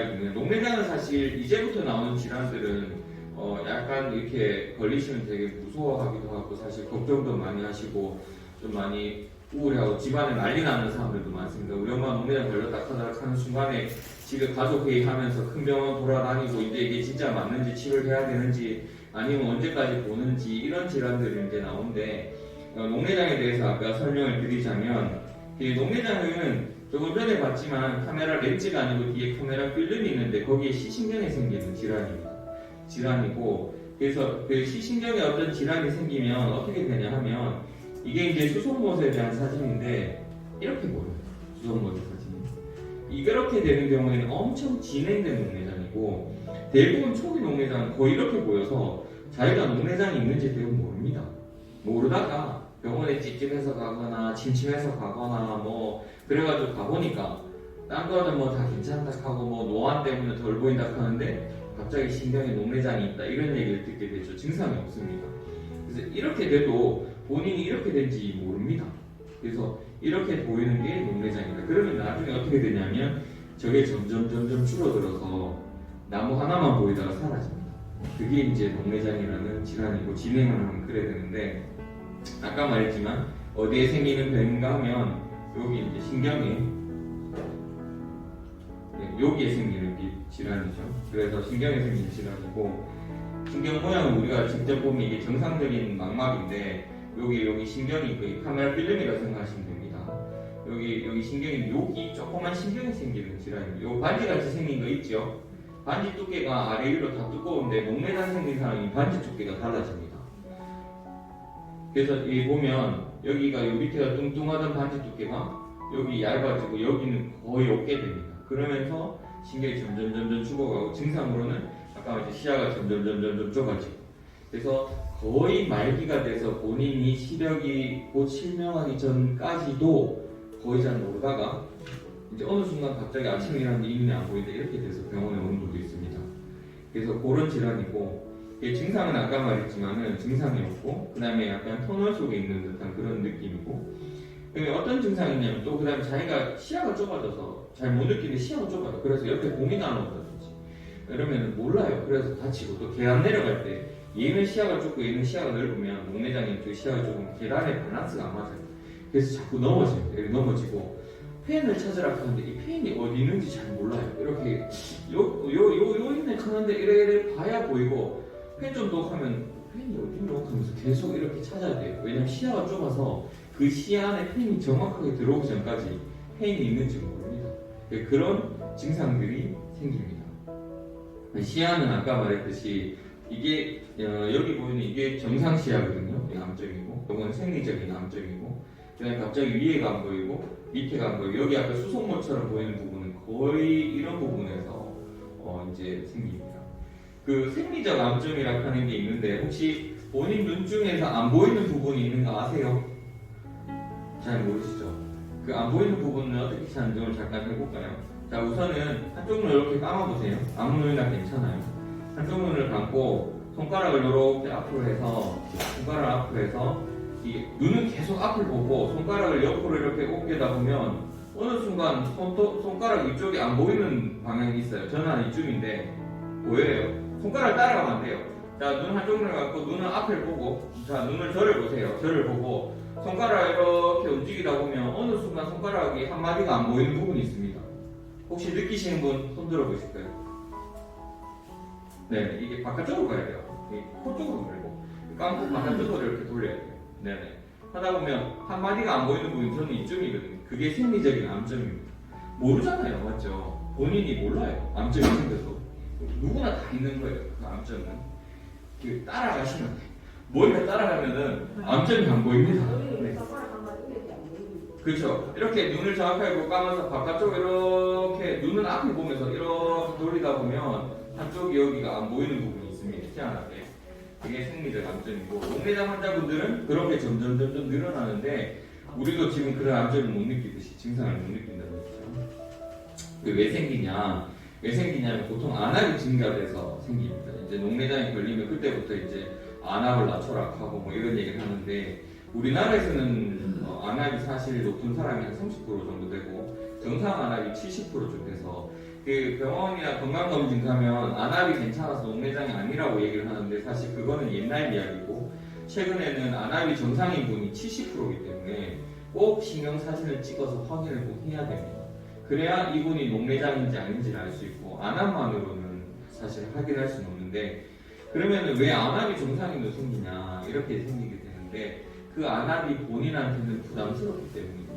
이야기는 녹내장은 사실 이제부터 나오는 질환들은 약간 이렇게 걸리시면 되게 무서워하기도 하고 사실 걱정도 많이 하시고 좀 많이 우울해하고 집안에 난리 나는 사람들도 많습니다. 우리 엄마 녹내장 걸렸다 하는 순간에 집에 가족 회의하면서 큰 병원 돌아다니고 이제 이게 진짜 맞는지 치료해야 되는지 아니면 언제까지 보는지 이런 질환들이 이제 나오는데 녹내장에 대해서 아까 설명을 드리자면 이 녹내장은 조금 전에 봤지만 카메라 렌즈가 아니고 뒤에 카메라 필름이 있는데 거기에 시신경에 생기는 질환이고 그래서 그 시신경에 어떤 질환이 생기면 어떻게 되냐 하면 이게 이제 수송못에 대한 사진인데 이렇게 보여요. 수송못의 사진이 이렇게 되는 경우에는 엄청 진행된 녹내장이고 대부분 초기 녹내장은 거의 이렇게 보여서 자기가 녹내장이 있는지 대부분 모릅니다. 모르다가 병원에 찝찝해서 가거나 침침해서 가거나 뭐 그래가지고 가보니까 딴 거는 뭐 다 괜찮다 하고 뭐 노안 때문에 덜 보인다 하는데 갑자기 신경에 녹내장이 있다 이런 얘기를 듣게 되죠. 증상이 없습니다. 그래서 이렇게 돼도 본인이 이렇게 된지 모릅니다. 그래서 이렇게 보이는 게 녹내장이다. 그러면 나중에 어떻게 되냐면 저게 점점 줄어들어서 나무 하나만 보이다가 사라집니다. 그게 이제 녹내장이라는 질환이고 진행을 하면 그래야 되는데 아까 말했지만 어디에 생기는 병인가 하면 여기 이제 신경에 여기에 생기는 질환이죠. 그래서 신경에 생기는 질환이고 신경 모양은 우리가 직접 보면 이게 정상적인 망막인데 여기 신경이 그 카메라 필름이라고 생각하시면 됩니다. 여기 신경이 여기 조그만 신경이 생기는 질환입니다. 요 반지같이 생긴 거 있죠? 반지 두께가 아래 위로 다 두꺼운데 녹내장 생긴 사람이 반지 두께가 달라집니다. 그래서 여기 보면 여기가 요 밑에가 뚱뚱하던 반지 두께가 여기 얇아지고 여기는 거의 없게 됩니다. 그러면서 신경이 점점 죽어가고 증상으로는 아까 이제 시야가 점점 좁아지고 그래서 거의 말기가 돼서 본인이 시력이 곧 실명하기 전까지도 거의 잘 모르다가 이제 어느 순간 갑자기 아침에 일어났는데 이 눈이 안 보이는데 이렇게 돼서 병원에 오는 분도 있습니다. 그래서 그런 질환이고 증상은 아까 말했지만은 증상이 없고 그 다음에 약간 터널 속에 있는 듯한 그런 느낌이고 어떤 증상이 있냐면 또 그 다음에 자기가 시야가 좁아져서 잘 못 느끼는데 시야가 좁아요. 그래서 옆에 공이 나온다든지 이러면 몰라요. 그래서 다치고 또 계단 내려갈 때 얘는 시야가 좁고 얘는 시야가 넓으면 녹내장이 쪽 시야가 좁으면 계단의 밸런스가 안 맞아요. 그래서 자꾸 넘어져요. 이렇게 넘어지고 펜을 찾으라 하는데 이 펜이 어디 있는지 잘 몰라요. 이렇게 요 있네 하는데 이래 봐야 보이고 펜 좀 더 하면 펜이 어디로 하면서 계속 이렇게 찾아야 돼요. 왜냐면 시야가 좁아서 그 시야 안에 펜이 정확하게 들어오기 전까지 펜이 있는지 모릅니다. 그런 증상들이 생깁니다. 시야는 아까 말했듯이 이게 여기 보이는 이게 정상 시야거든요. 이게 암점이고 이건 생리적인 암점이고 그다음에 갑자기 위에가 안 보이고 밑에가 안 보이고 여기 아까 수송못처럼 보이는 부분은 거의 이런 부분에서 이제 생깁니다. 그 생리적 암점이라고 하는 게 있는데 혹시 본인 눈 중에서 안 보이는 부분이 있는 거 아세요? 잘 모르시죠? 그 안 보이는 부분은 어떻게 찾는지 잠깐 해볼까요? 자 우선은 한쪽 눈을 이렇게 감아보세요. 아무 눈이나 괜찮아요. 한쪽 눈을 감고 손가락을 이렇게 앞으로 해서 이 눈은 계속 앞을 보고 손가락을 옆으로 이렇게 옮기다 보면 어느 순간 손가락 이쪽이 안 보이는 방향이 있어요. 저는 한 이쯤인데 보여요. 손가락 따라가면 안 돼요. 자, 눈 한쪽 눈을 감고 눈은 앞을 보고 자, 눈을 저를 보세요. 저를 보고 손가락 이렇게 움직이다 보면 어느 순간 손가락이 한 마디가 안 보이는 부분이 있습니다. 혹시 느끼시는 분 손 들어 보실까요? 네, 이게 바깥쪽으로 가야 돼요. 코 쪽으로 돌리고 감고 바깥쪽으로 이렇게 돌려야 돼요. 네네. 하다 보면 한 마디가 안 보이는 부분이 저는 이쯤이거든요. 그게 생리적인 암점입니다. 모르잖아요, 맞죠? 본인이 몰라요. 암점이 생겨서 누구나 다 있는 거예요. 그 암점은 따라가시면 돼요. 머리가 따라가면은 암점이 안 보입니다. 네. 그렇죠. 이렇게 눈을 정확하게 감아서 바깥쪽으로 이렇게 눈은 앞을 보면서 이렇게 돌리다 보면 한쪽이 여기가 안 보이는 부분이 있습니다. 희한하게. 그게 생리적 암점이고 녹내장 환자분들은 그렇게 점점 늘어나는데 우리도 지금 그런 암점을 못 느끼듯이 증상을 못 느낀다는 거죠. 왜 생기냐면 보통 안압이 증가돼서 생깁니다. 이제 녹내장이 걸리면 그때부터 이제 안압을 낮춰라 하고 뭐 이런 얘기를 하는데 우리나라에서는 안압이 사실 높은 사람이 한 30% 정도 되고 정상 안압이 70%쯤 돼서 그 병원이나 건강검진 가면 안압이 괜찮아서 녹내장이 아니라고 얘기를 하는데 사실 그거는 옛날 이야기고 최근에는 안압이 정상인 분이 70%이기 때문에 꼭 신경사진을 찍어서 확인을 꼭 해야 됩니다. 그래야 이분이 녹내장인지 아닌지를 알 수 있고 안압만으로는 사실 확인할 수는 없는데 그러면 왜 안압이 정상인도 생기냐 이렇게 생기게 되는데 그 안압이 본인한테는 부담스럽기 때문입니다.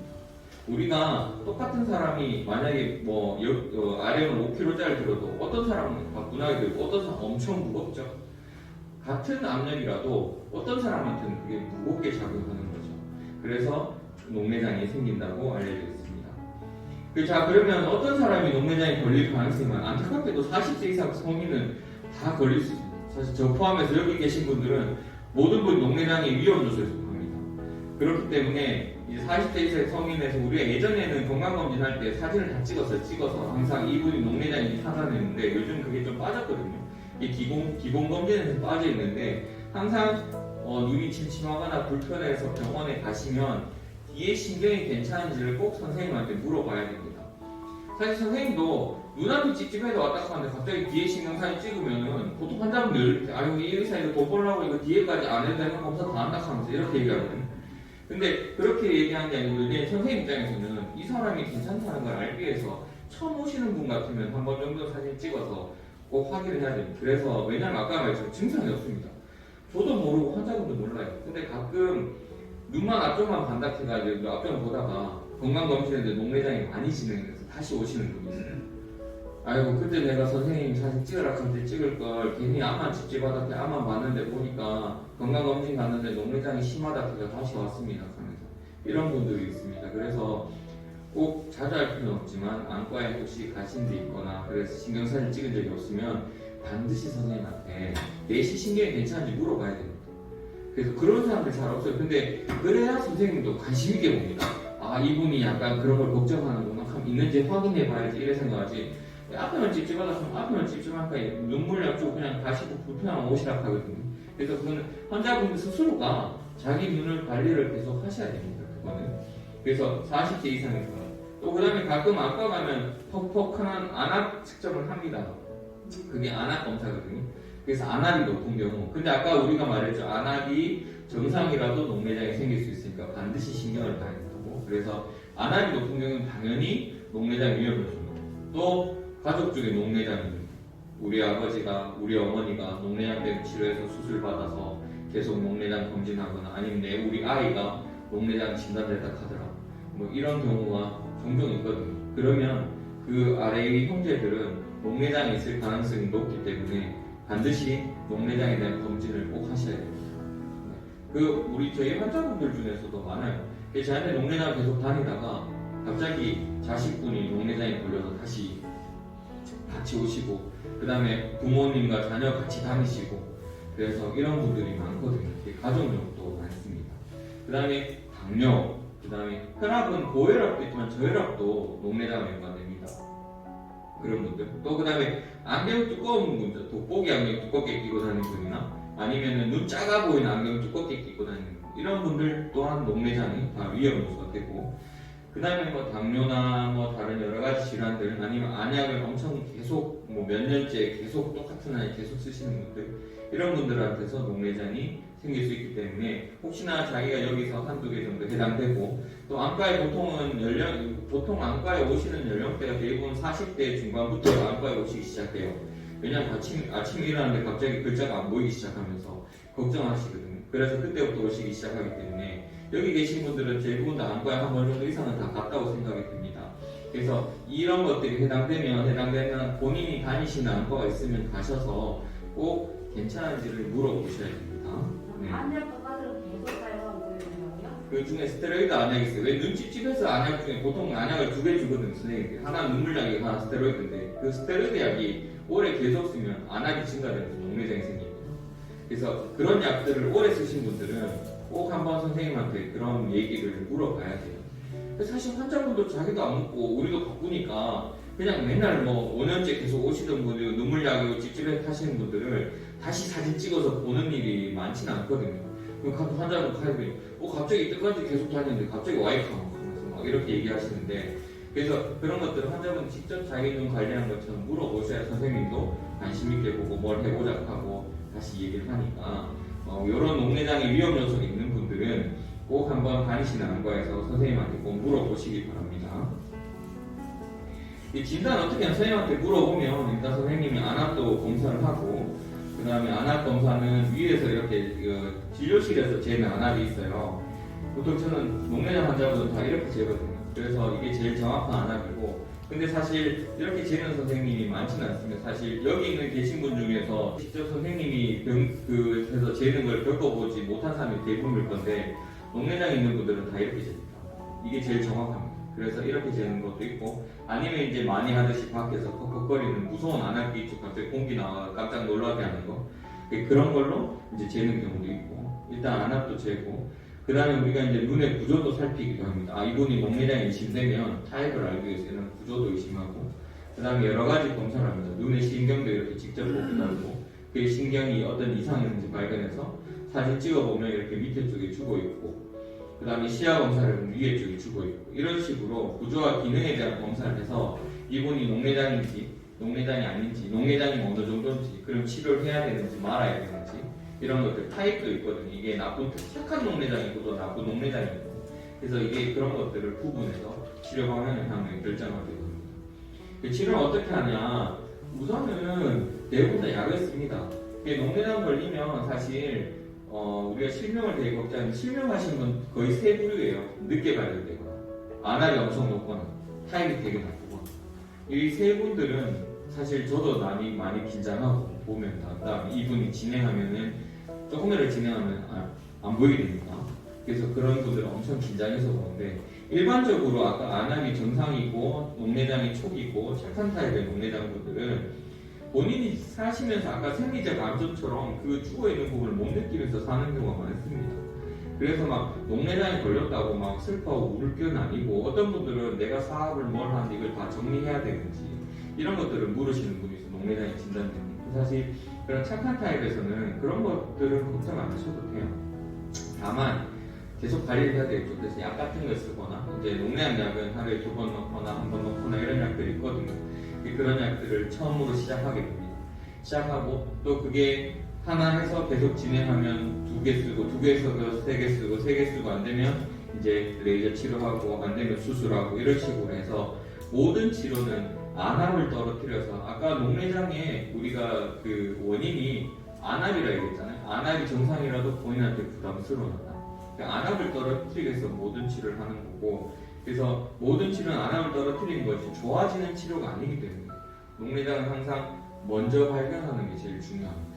우리가 똑같은 사람이 만약에 뭐 RM을 5kg짜리 들어도 어떤 사람은 가뿐하게 들고 어떤 사람은 엄청 무겁죠. 같은 압력이라도 어떤 사람한테는 그게 무겁게 작용하는 거죠. 그래서 녹내장이 생긴다고 알려져 있습니다. 자, 그러면 어떤 사람이 녹내장에 걸릴 가능성이 안타깝게도 40세 이상 성인은 다 걸릴 수 있습니다. 사실 저 포함해서 여기 계신 분들은 모든 분이 녹내장의 위험 요소에 속합니다. 그렇기 때문에 이제 40세 이상 성인에서 우리가 예전에는 건강검진할 때 사진을 다 찍어서 항상 이분이 녹내장인지 찾아내는데 요즘 그게 좀 빠졌거든요. 이 기본 검진에서 빠져 있는데 항상 눈이 침침하거나 불편해서 병원에 가시면 뒤에 신경이 괜찮은지를 꼭 선생님한테 물어봐야 됩니다. 사실 선생님도 눈앞이 찝찝해도 왔다 갔는데 갑자기 뒤에 신경사진 찍으면은 보통 환자분들 아유 이 의사 이거 돈 벌려고 이거 뒤에까지 안 해도 되는 검사 다 한다 하면서 이렇게 얘기하거든요. 근데 그렇게 얘기하는 게 아니고 이제 선생님 입장에서는 이 사람이 괜찮다는 걸 알기 위해서 처음 오시는 분 같으면 한 번 정도 사진 찍어서 꼭 확인을 해야 됩니다. 그래서 왜냐면 아까 말했지만 증상이 없습니다. 저도 모르고 환자분도 몰라요. 근데 가끔 눈만 앞쪽만 반짝해가지고 앞쪽을 보다가 건강검진인데 녹내장이 많이 진행돼서 다시 오시는 분이 있어요. 아이고 그때 내가 선생님 사진 찍으라 할때 찍을 걸 괜히 암만 찝찝하다 암만 봤는데 보니까 건강검진 갔는데 녹내장이 심하다 해서 다시 왔습니다 하면서 이런 분들이 있습니다. 그래서 꼭 자주 할 필요는 없지만 안과에 혹시 가신 데 있거나 그래서 신경사진 찍은 적이 없으면 반드시 선생님한테 내시 신경이 괜찮은지 물어봐야 됩니다. 그래서 그런 사람들 잘 없어요. 근데 그래야 선생님도 관심 있게 봅니다. 아 이분이 약간 그런 걸 걱정하는구나 하면 있는지 확인해 봐야지 이래 생각하지 앞에만 찝찝하다 하면 앞에만 찝찝하니까 눈물 약주고 그냥 가시고 불편하면 오시라 하거든요. 그래서 그거는 환자분들 스스로가 자기 눈을 관리를 계속 하셔야 됩니다. 그거는. 그래서 40대 이상에서 또 그 다음에 가끔 안과 가면 퍽퍽한 안압 측정을 합니다. 그게 안압 검사거든요. 그래서 안압이 높은 경우 근데 아까 우리가 말했죠. 안압이 정상이라도 녹내장이 생길 수 있으니까 반드시 신경을 봐야 된다고. 그래서 안압이 높은 경우는 당연히 녹내장 위험을 줍니다. 또 가족 중에 녹내장이 우리 아버지가 우리 어머니가 녹내장 때문에 치료해서 수술 받아서 계속 녹내장 검진하거나 아니면 우리 아이가 녹내장 진단됐다 하더라 뭐 이런 경우가 종종 있거든요. 그러면 그 아래의 형제들은 녹내장이 있을 가능성이 높기 때문에 반드시 녹내장에 대한 검진을 꼭 하셔야 됩니다. 저희 환자분들 중에서도 많아요. 저한테 녹내장 계속 다니다가 갑자기 자식분이 녹내장에 걸려서 다시 같이 오시고 그 다음에 부모님과 자녀 같이 다니시고 그래서 이런 분들이 많거든요. 가족력도 많습니다. 그 다음에 당뇨, 그 다음에 혈압은 고혈압도 있지만 저혈압도 녹내장에 연관됩니다. 그런 분들. 또 그 다음에 안경 두꺼운 분들, 돋보기 안경 두껍게 끼고 다니는 분이나 아니면 눈 작아 보이는 안경 두껍게 끼고 다니는 분 이런 분들 또한 녹내장이 다 위험 요소가 되고 그 다음에 뭐 당뇨나 뭐 다른 여러 가지 질환들 아니면 안약을 엄청 계속 뭐 몇 년째 계속 똑같은 안약 계속 쓰시는 분들 이런 분들한테서 녹내장이 생길 수 있기 때문에 혹시나 자기가 여기서 한두 개 정도 해당되고 또 안과에 보통 안과에 오시는 연령대가 대부분 40대 중반부터 안과에 오시기 시작해요. 왜냐면 아침에 일어나는데 갑자기 글자가 안 보이기 시작하면서 걱정하시거든요. 그래서 그때부터 오시기 시작하기 때문에 여기 계신 분들은 대부분 다 안과에 한 번 정도 이상은 다 갔다고 생각이 듭니다. 그래서 이런 것들이 해당되면 본인이 다니시는 안과가 있으면 가셔서 꼭 괜찮은지를 물어보셔야 됩니다. 네. 안약 바가지로 계속 사용하고 있는거요? 그 중에 스테로이드 안약이 있어요. 왜 눈 찝찝해서 안약 중에 보통 안약을 2개 주거든요. 선생님들. 하나 눈물약이고 하나 스테로이드인데 그 스테로이드 약이 오래 계속 쓰면 안약이 증가되면서 녹내장이 생깁니다. 그래서 그런 약들을 오래 쓰신 분들은 꼭 한번 선생님한테 그런 얘기를 물어봐야 돼요. 사실 환자분도 자기도 안 먹고 우리도 바쁘니까 그냥 맨날 뭐 5년째 계속 오시던 분들 눈물약이고 찝찝해 하시는 분들을 다시 사진 찍어서 보는 일이 많지는 않거든요. 그럼 환자분 가입이 갑자기 이때까지 계속 다녔는데 갑자기 와이프가 하면서 막 이렇게 얘기하시는데 그래서 그런 것들을 환자분 직접 자기 눈 관리하는 것처럼 물어보셔야 선생님도 관심 있게 보고 뭘 해보자 하고 다시 얘기를 하니까 이런 녹내장의 위험 요소가 있는 분들은 꼭 한번 다니시는 안과에서 선생님한테 꼭 물어보시기 바랍니다. 이 진단 어떻게 하냐 선생님한테 물어보면 일단 선생님이 안압도 검사를 하고 그 다음에 안압 검사는 위에서 이렇게 진료실에서 재는 안압이 있어요. 보통 저는 녹내장 환자분은 다 이렇게 재거든요. 그래서 이게 제일 정확한 안압이고 근데 사실 이렇게 재는 선생님이 많지는 않습니다. 사실 여기 있는 계신 분 중에서 직접 선생님이 해서 재는 걸 겪어보지 못한 사람이 대부분일 건데 녹내장이 있는 분들은 다 이렇게 잽니다. 이게 제일 정확합니다. 그래서 이렇게 재는 것도 있고 아니면 이제 많이 하듯이 밖에서 컥컥거리는 무서운 안압기 있죠. 갑자기 공기 나와 깜짝 놀라게 하는 거 그런 걸로 이제 재는 경우도 있고 일단 안압도 재고 그 다음에 우리가 이제 눈의 구조도 살피기도 합니다. 이분이 녹내장이 의심되면 타입을 알기 위해서는 구조도 의심하고 그 다음에 여러 가지 검사를 합니다. 눈의 신경도 이렇게 직접 보기도 하고 그 신경이 어떤 이상이 있는지 발견해서 사진 찍어보면 이렇게 밑에 쪽에 죽어 있고 그 다음에 시야 검사를 보면 위에 쪽에 죽어 있고 이런 식으로 구조와 기능에 대한 검사를 해서 이분이 녹내장인지 녹내장이 아닌지 녹내장이 어느 정도인지 그럼 치료를 해야 되는지 말아야 되는지 이런 것들 타입도 있거든요. 이게 착한 녹내장이고 또 나쁜 녹내장이고 그래서 이게 그런 것들을 구분해서 치료 방향을 향해 결정하게 됩니다. 그 치료를 어떻게 하냐 우선은 대부분 다 약을 씁니다. 녹내장 걸리면 사실 우리가 실명을 되게 걱정하는데 실명하신 분 거의 세 부류예요. 늦게 발견되거나 안압이 엄청 높거나 타입이 되게 나쁘거나 이 세 분들은 사실 저도 많이 긴장하고 보면 다음에 이분이 진행하면은 조금이라도 진행하면 안 보이게 됩니다. 그래서 그런 분들은 엄청 긴장해서 보는데 일반적으로 아까 안압이 정상이고 녹내장이 초기고 착한 타입의 녹내장 분들은 본인이 사시면서 아까 생리적 감소처럼 그 죽어있는 부분을 못 느끼면서 사는 경우가 많습니다. 그래서 막 녹내장이 걸렸다고 막 슬퍼하고 울 건 아니고 어떤 분들은 내가 사업을 뭘 하는데 이걸 다 정리해야 되는지 이런 것들을 물으시는 분이 있어요. 녹내장이 진단됩니다. 사실 그런 착한 타입에서는 그런 것들은 걱정 안 하셔도 돼요. 다만 계속 관리를 해야 되겠죠. 그래서 약 같은 걸 쓰거나 이제 녹내장 약은 하루에 2번 넣거나 1번 넣거나 이런 약들이 있거든요. 그런 약들을 처음으로 시작하게 됩니다. 시작하고 또 그게 하나 해서 계속 진행하면 2개 쓰고 2개 써서 3개 쓰고 3개 쓰고 안 되면 이제 레이저 치료하고 안 되면 수술하고 이런 식으로 해서 모든 치료는 안압을 떨어뜨려서 아까 녹내장에 우리가 그 원인이 안압이라 얘기했잖아요. 안압이 정상이라도 본인한테 부담스러워한다. 그러니까 안압을 떨어뜨리기 위해서 모든 치료를 하는 거고 그래서 모든 치료는 안압을 떨어뜨리는 것이 좋아지는 치료가 아니기 때문에 녹내장은 항상 먼저 발견하는 게 제일 중요합니다.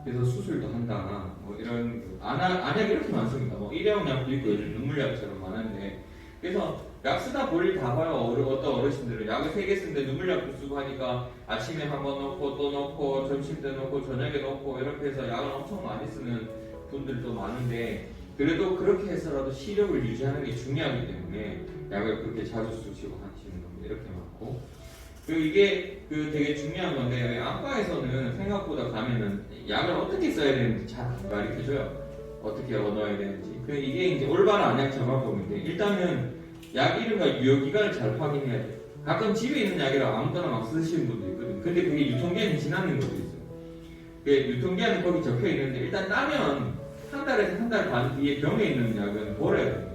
그래서 수술도 한다. 뭐 이런 안약이 이렇게 많습니다. 뭐 일회용 약도 있고 요즘 눈물약처럼 많은데 그래서 약 쓰다 볼일 다 봐요. 어떤 어르신들은 약을 3개 쓰는데 눈물약도 쓰고 하니까 아침에 한번 넣고 또 넣고 점심 때 넣고 저녁에 넣고 이렇게 해서 약을 엄청 많이 쓰는 분들도 많은데 그래도 그렇게 해서라도 시력을 유지하는 게 중요하기 때문에 약을 그렇게 자주 쓰시고 하시는 분들 이렇게 많고 그리고 이게 되게 중요한 건데 안과에서는 생각보다 가면은 약을 어떻게 써야 되는지 잘 안 가르쳐줘요. 어떻게 얻어야 되는지 이게 이제 올바른 안약 잡아보는데 일단은 약 이름과 유효기간을 잘 확인해야 돼요. 가끔 집에 있는 약이라 아무거나 막 쓰시는 분도 있거든요. 근데 그게 유통기한이 지나는 것도 있어요. 유통기한은 거기 적혀 있는데 일단 따면 한 달에서 한 달 반 뒤에 병에 있는 약은 버려야 됩니다.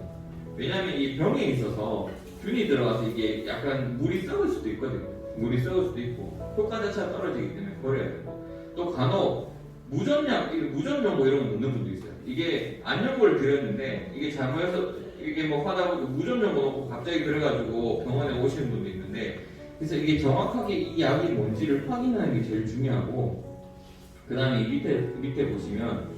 왜냐하면 이 병에 있어서 균이 들어가서 이게 약간 물이 썩을 수도 있거든요. 물이 썩을 수도 있고 효과 자체가 떨어지기 때문에 버려야 되고 또 간혹 무전약, 무전정보 이런 거 넣는 분도 있어요. 이게 안연고를 드렸는데 이게 잘못해서 이게 뭐 하다 보니까 무전정보 넣고 갑자기 그래가지고 병원에 오시는 분도 있는데 그래서 이게 정확하게 이 약이 뭔지를 확인하는 게 제일 중요하고 그 다음에 밑에 보시면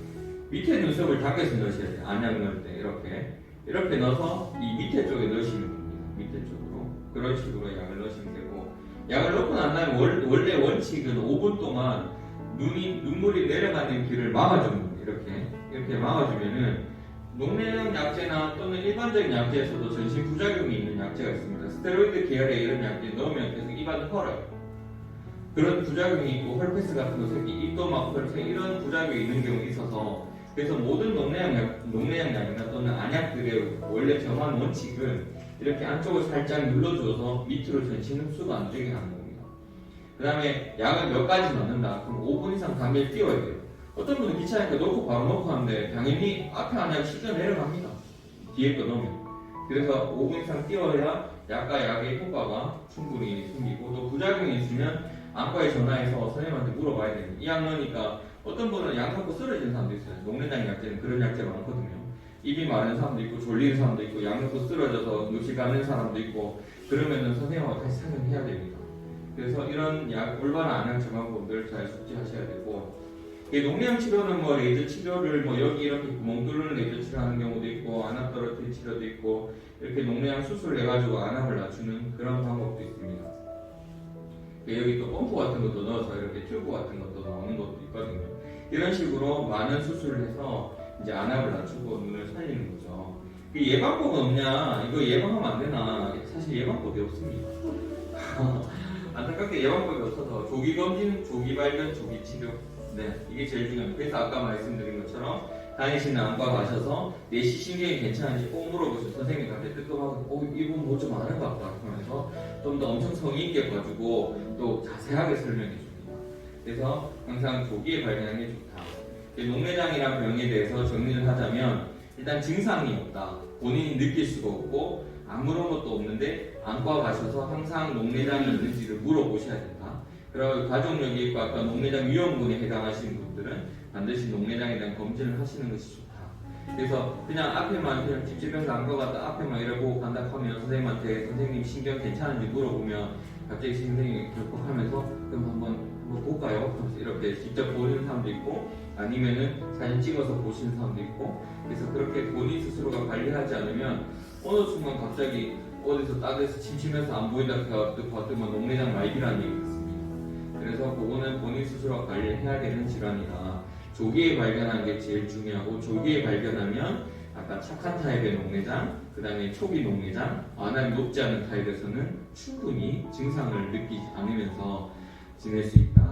밑에 눈썹을 당겨서 넣으셔야 돼요. 안약 넣을 때 이렇게 넣어서 이 밑에 쪽에 넣으시면 됩니다. 밑에 쪽으로 그런 식으로 약을 넣으시면 되고 약을 넣고 난 다음에 원래 원칙은 5분 동안 눈물이 내려가는 길을 막아주는 거예요. 이렇게 막아주면은 녹내장 약제나 또는 일반적인 약제에서도 전신 부작용이 있는 약제가 있습니다. 스테로이드 계열의 이런 약제 넣으면 계속 입안을 헐어요. 그런 부작용이 있고 헐페스 같은 거 생기 입도 막 헐페 이런 부작용이 있는 경우가 있어서 그래서 모든 녹내양약이나 또는 안약들의 원래 정한 원칙은 이렇게 안쪽을 살짝 눌러줘서 밑으로 전신 흡수가 안 되게 하는 겁니다. 그 다음에 약을 몇 가지 넣는다. 그럼 5분 이상 담배를 띄워야 돼요. 어떤 분은 귀찮으니까 넣고 바로 넣고 하는데 당연히 앞에 안약 시켜 내려갑니다. 뒤에 거 넣으면. 그래서 5분 이상 띄워야 약과 약의 효과가 충분히 생기고 또 부작용이 있으면 안과에 전화해서 선생님한테 물어봐야 됩니다. 이 약 넣으니까 어떤 분은 약 먹고 쓰러지는 사람도 있어요. 녹내장 약제는 그런 약제가 많거든요. 입이 마른 사람도 있고 졸리는 사람도 있고 약 먹고 쓰러져서 노실 가는 사람도 있고 그러면은 선생님하고 다시 상의해야 됩니다. 그래서 이런 약 올바른 안약 처방법을 잘 숙지하셔야 되고 녹내양 치료는 뭐 레이저 치료를 뭐 여기 이렇게 구멍 뚫는 레이저 치료하는 경우도 있고 안압 떨어뜨린 치료도 있고 이렇게 녹내양 수술을 해가지고 안압을 낮추는 그런 방법도 있습니다. 여기 또 펌프 같은 것도 넣어서 이렇게 튜브 같은 것도 나오는 것도 있거든요. 이런 식으로 많은 수술을 해서 이제 안압을 낮추고 눈을 살리는 거죠. 예방법은 없냐? 이거 예방하면 안 되나? 사실 예방법이 없습니다. 안타깝게 예방법이 없어서 조기 검진, 조기 발견, 조기 치료. 네, 이게 제일 중요합니다. 그래서 아까 말씀드린 것처럼 다니시는 안과 가셔서 내 시신경이 괜찮은지 꼭 물어보시고 선생님한테 뜨끔하고 이분 뭐 좀 아는 것 같다 하면서 좀 더 엄청 성의 있게 봐주고 또 자세하게 설명해 줍니다. 그래서 항상 조기에 발견하는 게 좋다. 녹내장이란 병에 대해서 정리를 하자면 일단 증상이 없다. 본인이 느낄 수가 없고 아무런 것도 없는데 안과 가셔서 항상 녹내장이 있는지를 물어보셔야 된다. 그리고 가족력이 아까 녹내장 위험군에 해당하시는 분들은 반드시 녹내장에 대한 검진을 하시는 것이 좋다. 그래서 그냥 앞에만 그냥 집집에서 안과 갔다 앞에만 이러고 간다 하면 선생님한테 선생님 신경 괜찮은지 물어보면 갑자기 선생님이 격하면서 그럼 한번 볼까요? 하면서 이렇게 직접 보는 사람도 있고 아니면은 사진 찍어서 보시는 사람도 있고 그래서 그렇게 본인 스스로가 관리하지 않으면 어느 순간 갑자기 어디서 따뜻해서 침침해서 안 보인다 봤더만 녹내장 말기라는 얘기가 있습니다. 그래서 그거는 본인 스스로가 관리를 해야 되는 질환이다. 조기에 발견하는 게 제일 중요하고 조기에 발견하면 아까 착한 타입의 녹내장, 그 다음에 초기 녹내장, 안압이 높지 않은 타입에서는 충분히 증상을 느끼지 않으면서 지낼 수 있다.